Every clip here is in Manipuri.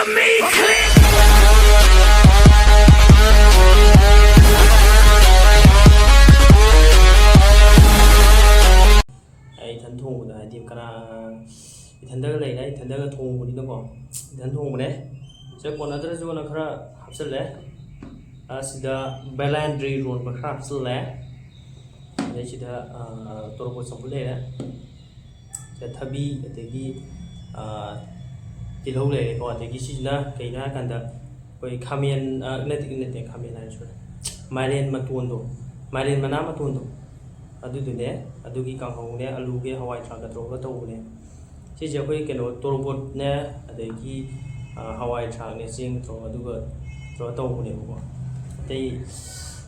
to me, click. thân thùng của tìm cái thân đỡ này đấy thân đỡ thùng của đi đâu bỏ thân thùng này sẽ còn là rất là khá hấp dẫn đấy sida Belandry road mà khá hấp dẫn đấy đây sida tôi có sống đấy đấy sẽ thabi thì lâu này còn thì cái gì nữa cái nào cần đó cái kamian này kamian này rồi Marian mà tuôn đồ Marian mà nam mà tuôn đồ ꯑꯗꯨꯗꯨꯅꯦ ꯑꯗꯨꯒꯤ ꯀꯥꯡꯍꯧꯅꯦ ꯑꯂꯨꯒꯤ ꯍꯋꯥꯏ ꯊ꯭ꯔꯥꯛꯀ ꯇꯧꯔꯒ ꯇꯧꯕꯅꯦ ꯁꯤꯁꯦ ꯑꯩꯈꯣꯏ ꯀꯩꯅꯣ ꯇꯣꯔꯕꯣꯠꯅꯦ ꯑꯗꯒꯤ ꯍꯋꯥꯏ ꯊ꯭ꯔꯥꯛꯅꯦ ꯆꯦꯡ ꯇꯧꯔꯒ ꯑꯗꯨꯒ ꯇꯧꯔꯒ ꯇꯧꯕꯅꯦꯕꯀꯣ ꯑꯇꯩ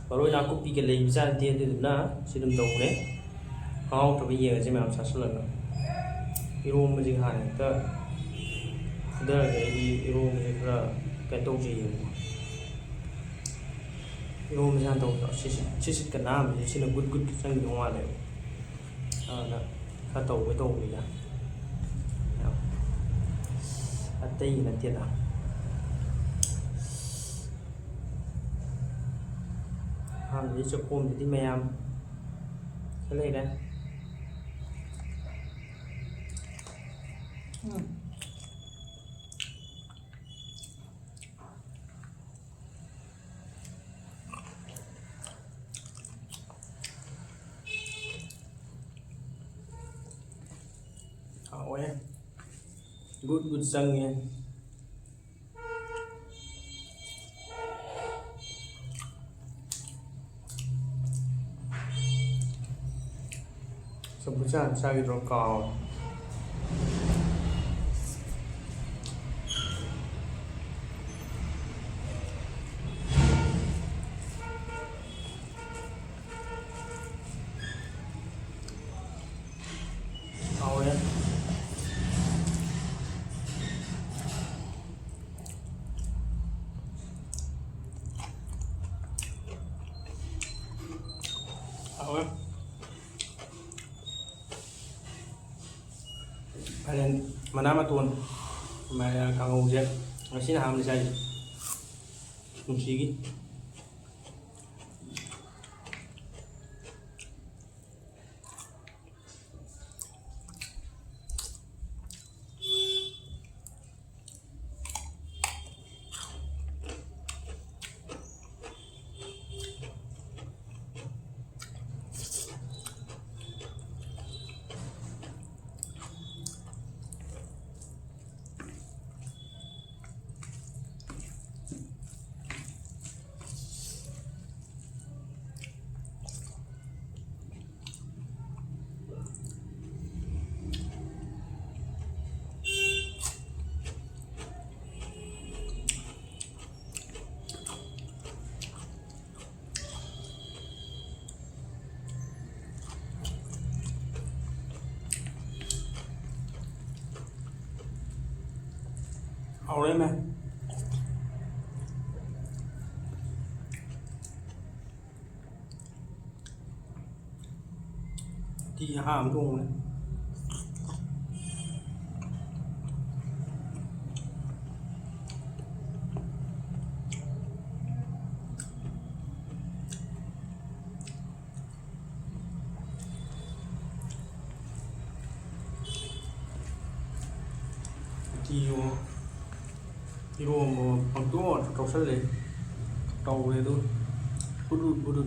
ꯃꯔꯣꯏ ꯅꯥꯀꯨꯞꯄꯤꯒ ꯂꯩꯕ ꯖꯥꯠꯅꯠꯇꯦ ꯑꯗꯨꯗꯨꯅ ꯁꯤ ꯑꯗꯨꯝ ꯇꯧꯕꯅꯦ ꯍꯥꯎꯇꯕ ꯌꯦꯡꯉꯁꯤ ꯃꯌꯥꯝ ꯆꯥꯁꯤꯜꯂꯒ ꯏꯔꯣꯝꯕꯁꯦ ꯍꯥꯟꯅ ꯍꯦꯛꯇ ꯐꯨꯊꯔꯒ ꯑꯩꯗꯤ ꯏꯔꯣꯝꯕꯁꯦ ꯈꯔ ꯀꯩꯅꯣ ꯇꯧꯖꯩꯌꯦꯕꯀꯣ 이러면서 한다고 시식가 나면 시는 굿굿 생긴 동화래요. 나 갔다 오게 또 옵니다. 아떼이나 떼다. 한 이제 봄 되디 매암. 그래래. Good sang nha. Sambuca sa cái rau cò. Kalian mana mah tuan, mana kanggo jet, masih ham di sana, musiki. Hầu đấy mẹ thì hàm luôn này thì một bằng tua trâu sắt lên trâu này thôi bút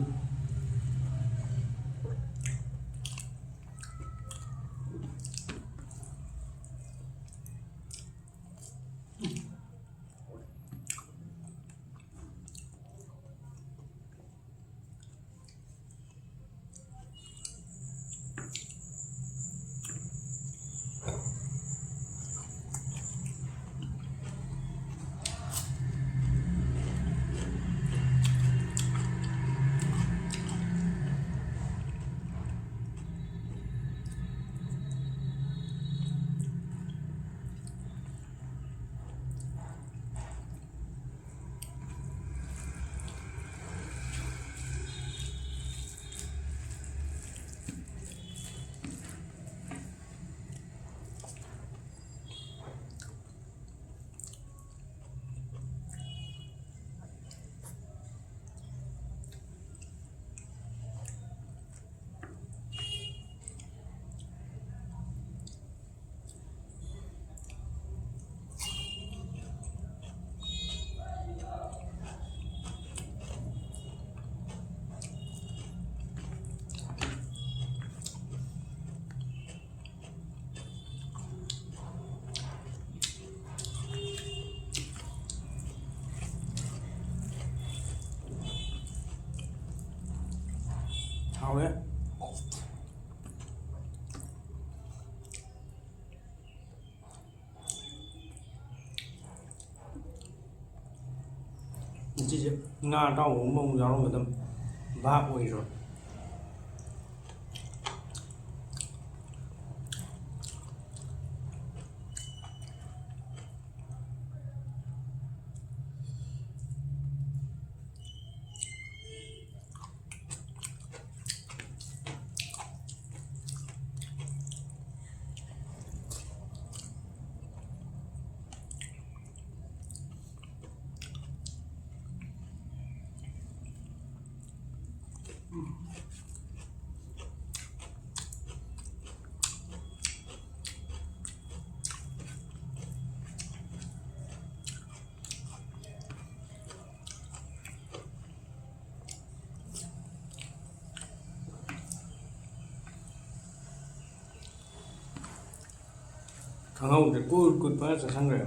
ꯍꯥꯎꯋꯦ ꯉꯁꯤꯁꯦ ꯉꯥ ꯑꯇꯥꯎꯕꯒꯨꯝꯕ ꯑꯃꯨꯛ ꯌꯥꯎꯔꯝꯒꯗꯕ ꯚꯥꯞ ꯑꯣꯏꯔꯣ ꯈꯪꯍꯧꯗ꯭ꯔꯦ ꯀꯨꯠ ꯐꯖꯅ ꯆꯠꯁꯟꯈ꯭ꯔꯦ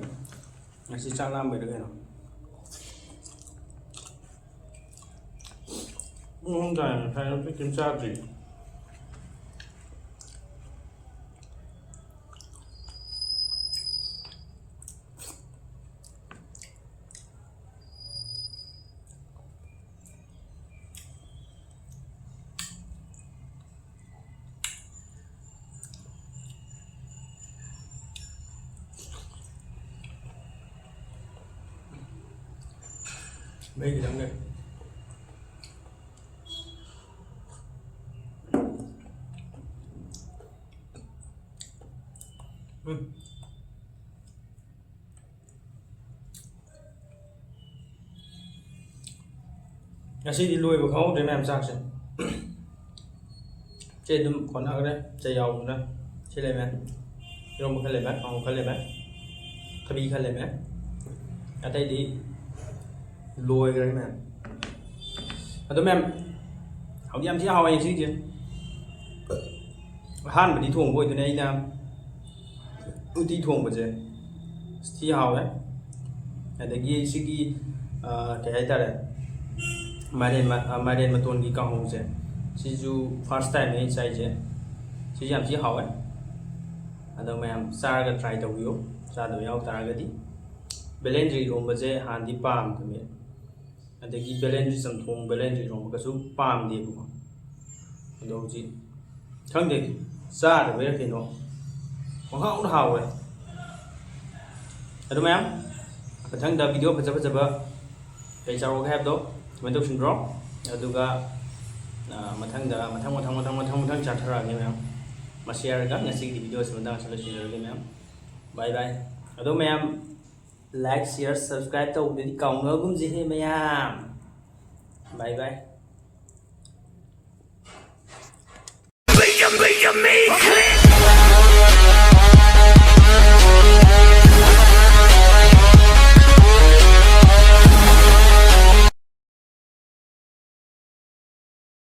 ꯉꯁꯤ ꯆꯥꯛ ꯂꯥꯝꯕꯩꯔ ꯀꯩꯅꯣ ꯇꯥꯏ ꯉꯁꯥꯏ ꯑꯌꯨꯛꯇꯤ ꯀꯩꯝ ꯆꯥꯗ꯭ꯔꯤ mấy cái đống này Ngasi đi lùi vào khấu để làm sao xem trên đùm còn ở đây chạy dầu nữa trên này mẹ rồi một cái lề mát còn một cái lề mát cái bi cái lề mát ở đây đi lùi cái này mà tụi em học đi em chỉ học ai chứ chứ han phải đi thuồng vui tụi này nam đi thuồng vào chứ chỉ học đấy để ghi sĩ ghi cái hay ta đấy Maren maton gi kang hong se siju first time nei chai je sijam chi haw ado mayam sar ga try taw yo sa do yaw tar ga di belendri rom ba je han di pam to me adagi belendri sam thong belendri rom ga su pam de bu ado ji thang de sa de we ke no hong haw haw ado mayam thang da video pa ja ba kai charo ga have do mình tôi xin drop tôi ga mathang chặt ra cái mẹ mà share các nhà sinh video sẽ đang share cái mẹ bye bye ở đâu mẹ like share subscribe tàu để đi còng nữa cũng gì hết mẹ bye bye